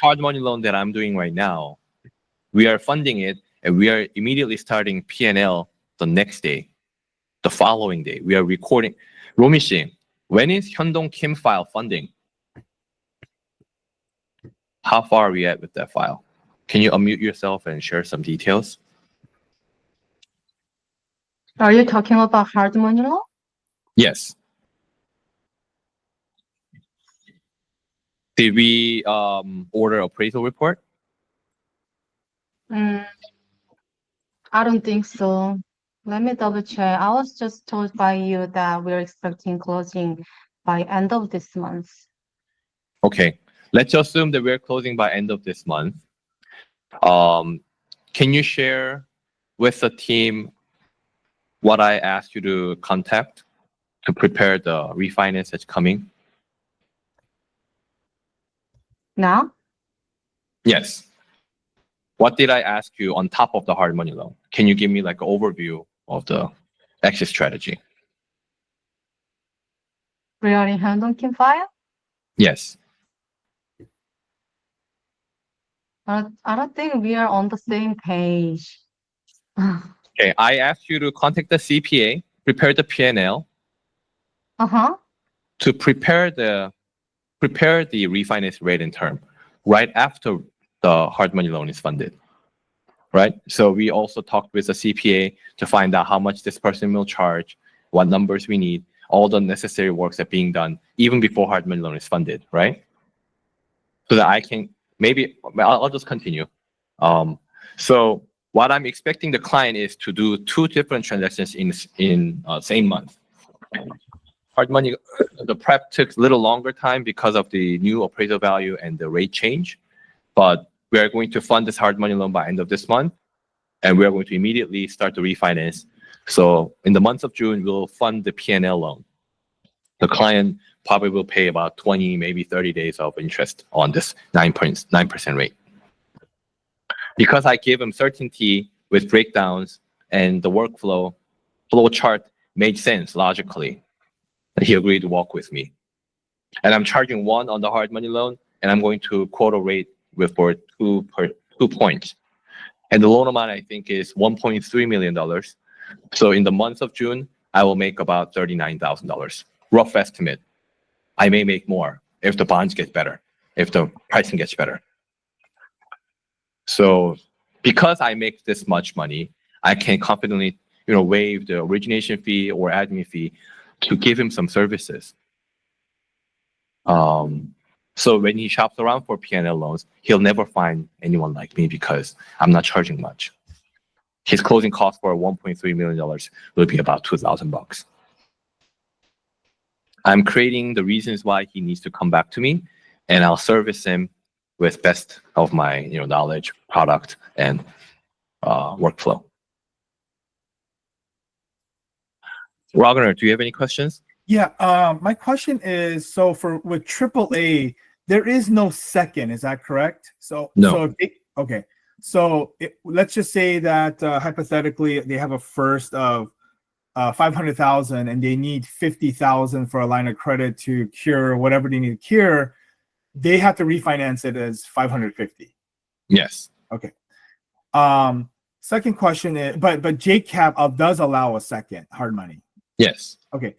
hard money loan that I'm doing right now, we are funding it and we are immediately starting P&L the next day, the following day. We are recording. Romi 씨, when is Hyundong Kim file funding? How far are we at with that file? Can you unmute yourself and share some details? Are you talking about hard money loan? Yes. Did we order appraisal report? I don't think so. Let me double check. I was just told by you that we're expecting closing by end of this month. Okay. Let's assume that we're closing by end of this month. Can you share with the team what I asked you to contact to prepare the refinance that's coming? Now? Yes. What did I ask you on top of the hard money loan? Can you give me like an overview of the exit strategy? Regarding Hyundong Kim file? Yes. I don't think we are on the same page. Okay. I asked you to contact the CPA, prepare the P&L, to prepare the refinance rate and term right after the hard money loan is funded. Right? So we also talked with the CPA to find out how much this person will charge, what numbers we need, all the necessary works that are being done even before hard money loan is funded, right? So that I can I'll just continue. So what I'm expecting the client is to do 2 different transactions in same month. Hard money, the prep took a little longer time because of the new appraisal value and the rate change, but we are going to fund this hard money loan by end of this month, and we are going to immediately start the refinance. So in the month of June, we'll fund the P&L loan. The client probably will pay about 20, maybe 30 days of interest on this 9% rate. Because I gave him certainty with breakdowns and the workflow chart made sense logically, and he agreed to walk with me. And I'm charging 1 on the hard money loan, and I'm going to quote a rate for 2 points. And the loan amount, I think, is $1.3 million. So in the month of June, I will make about $39,000. Rough estimate. I may make more if the bonds get better, if the pricing gets better. So because I make this much money, I can confidently, waive the origination fee or admin fee to give him some services. So when he shops around for P&L loans, he'll never find anyone like me because I'm not charging much. His closing cost for $1.3 million will be about $2,000. I'm creating the reasons why he needs to come back to me, and I'll service him with best of my knowledge, product, and workflow. Ragnar, do you have any questions? Yeah, my question is, so with AAA, there is no second, is that correct? No. Let's just say that hypothetically they have a first of 500,000 and they need 50,000 for a line of credit to cure whatever they need to cure. They have to refinance it as 550. Yes. Okay. Second question is, but JCAP does allow a second hard money. Yes. Okay.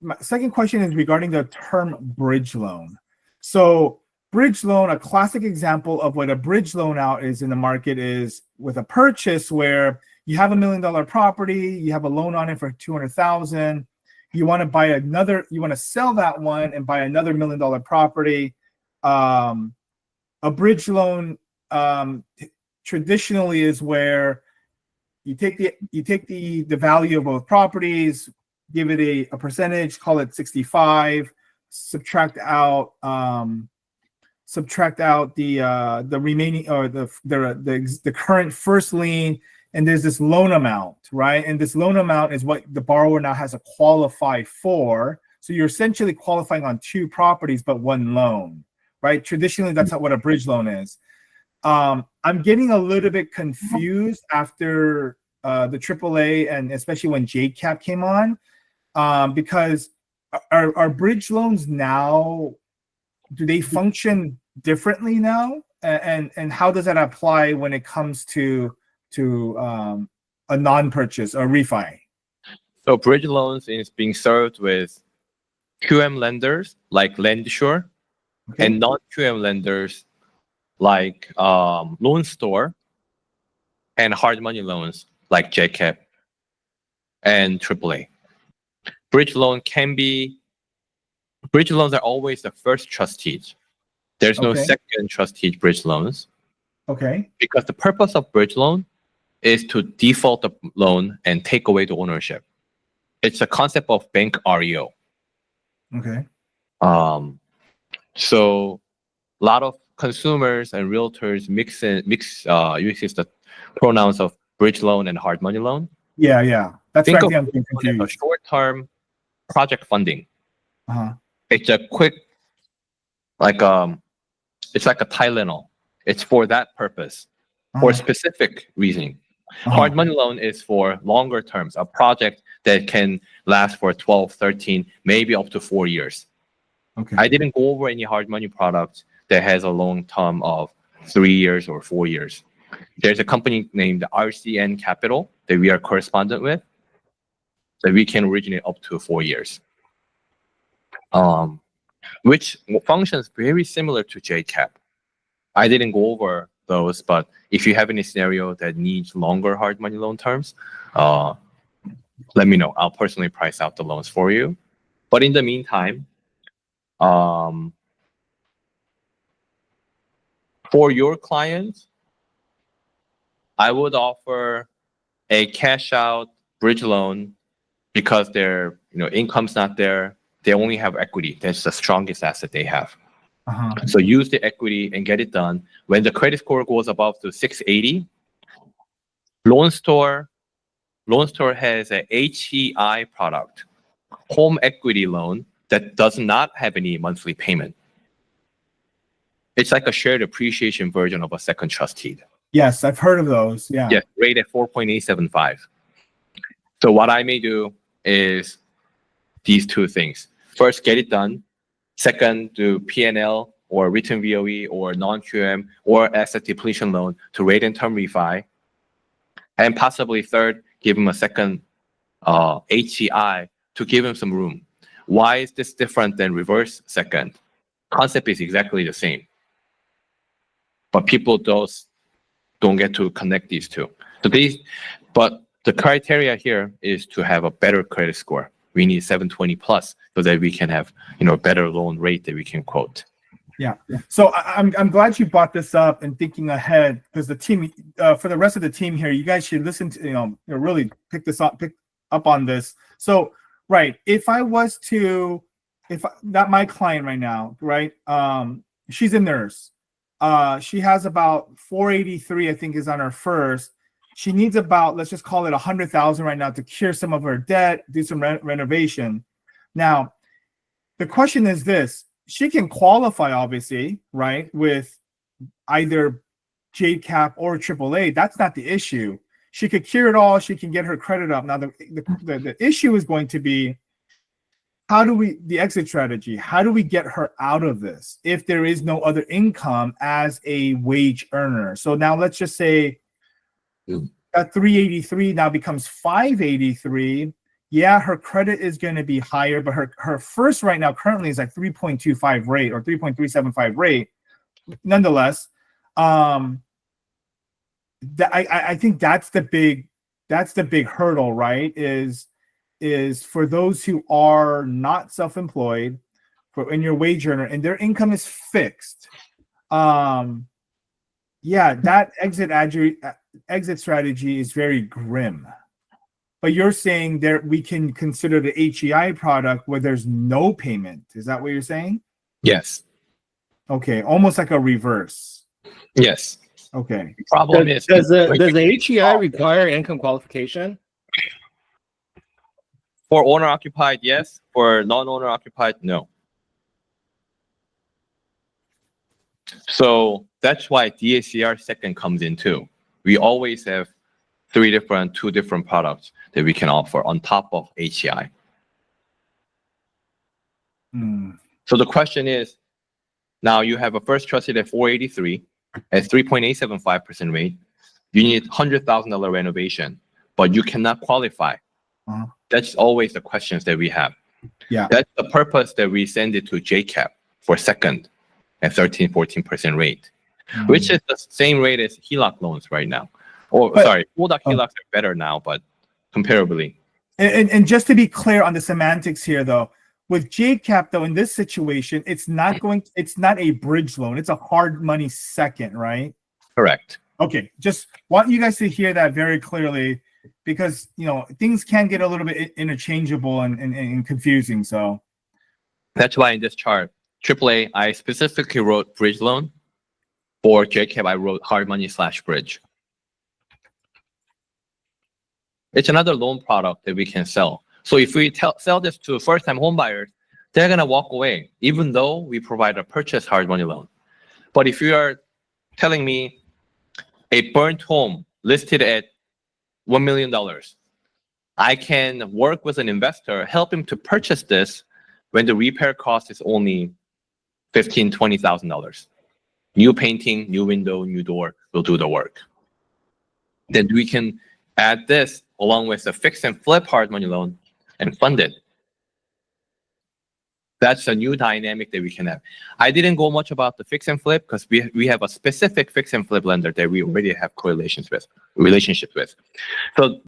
My second question is regarding the term bridge loan. So bridge loan, a classic example of what a bridge loan out is in the market is with a purchase where you have $1 million property, you have a loan on it for 200,000. You want to buy another, you want to sell that one and buy another $1 million property. A bridge loan traditionally is where you take the value of both properties, give it a percentage, call it 65, subtract out the remaining or the current first lien, and there's this loan amount, right? And this loan amount is what the borrower now has to qualify for. So you're essentially qualifying on 2 properties but 1 loan, right? Traditionally, that's what a bridge loan is. I'm getting a little bit confused after the AAA and especially when JCAP came on, because are bridge loans now, do they function differently now, and how does that apply when it comes to a non-purchase or refi? So bridge loans is being served with QM lenders like LendSure Okay. and non-QM lenders like Loan Store and hard money loans like JCAP and AAA. Bridge loans are always the first trustee. There's no Okay. second trustee bridge loans Okay. because the purpose of bridge loan is to default the loan and take away the ownership. It's a concept of bank REO. Okay. So a lot of consumers and realtors uses the pronouns of bridge loan and hard money loan. Yeah. That's Think right. of I'm getting bridge loan as a confused. short-term project funding. Uh-huh. It's a quick, it's like a Tylenol. It's for that purpose, for specific reasoning. Hard money loan is for longer terms, a project that can last for 12, 13, maybe up to 4 years. Okay. I didn't go over any hard money product that has a long term of 3 years or 4 years. There's a company named RCN Capital that we are correspondent with that we can originate up to 4 years. Which functions very similar to JCAP. I didn't go over those, but if you have any scenario that needs longer hard money loan terms, let me know. I'll personally price out the loans for you. But in the meantime, for your clients, I would offer a cash out bridge loan because their income's not there. They only have equity. That's the strongest asset they have. Uh-huh. So use the equity and get it done. When the credit score goes above to 680, Loan Store has a HEI product, home equity loan that does not have any monthly payment. It's like a shared appreciation version of a second trustee. Yes, I've heard of those. Yeah. Yes, rate at 4.875. So what I may do is these two things. First, get it done. Second, do P&L or written VOE or non-QM or asset depletion loan to rate and term refi. And possibly third, give them a second HEI to give them some room. Why is this different than reverse second? Concept is exactly the same. But people don't get to connect these two. But the criteria here is to have a better credit score. We need 720 plus so that we can have a better loan rate that we can quote. Yeah. So I'm glad you brought this up and thinking ahead, because the team, for the rest of the team here, you guys should listen to really pick up on this. So right, if not my client right now, right? She's a nurse. She has about 483, I think, is on her first. She needs about, let's just call it 100,000 right now to cure some of her debt, do some renovation. Now, the question is this: she can qualify, obviously, right, with either JCAP or AAA. That's not the issue. She could cure it all. She can get her credit up. Now, the issue is going to be the exit strategy. How do we get her out of this if there is no other income as a wage earner? So now let's just say that 383 now becomes 583. Yeah, her credit is going to be higher, but her first right now currently is like 3.25 rate or 3.375 rate. Nonetheless, I think that's the big hurdle, right? Is for those who are not self-employed, and your wage earner, and their income is fixed. That exit strategy is very grim. But you're saying that we can consider the HEI product where there's no payment. Is that what you're saying? Yes. Okay, almost like a reverse. Yes. Okay. Problem Does is, the HEI require income qualification? for owner occupied, yes. For non-owner occupied, no. So that's why DSCR second comes in too. We always have two different products that we can offer on top of HEI. So the question is, Now you have a first trusted at 483 at 3.875% rate. You need $100,000 renovation, but you cannot qualify. Uh-huh. That's always the questions that we have. Yeah. That's the purpose that we send it to JCAP for second at 13-14% rate, which is the same rate as HELOC loans right now. Or But- sorry, HELOCs are better now, but comparably. And just to be clear on the semantics here, though, with JCAP, though, in this situation, it's not a bridge loan. It's a hard money second, right? Correct. Okay, just want you guys to hear that very clearly, because things can get a little bit interchangeable and confusing. So That's why in this chart, AAA, I specifically wrote bridge loan. For JCAP, I wrote hard money / bridge. It's another loan product that we can sell. So if we sell this to first-time home buyers, they're gonna walk away, even though we provide a purchase hard money loan. But if you are telling me a burnt home listed at $1 million, I can work with an investor, help him to purchase this when the repair cost is only $15,000, $20,000. New painting, new window, new door will do the work. Then we can add this along with the fix and flip hard money loan and fund it. That's a new dynamic that we can have. I didn't go much about the fix and flip because we have a specific fix and flip lender that we already have relationships with. So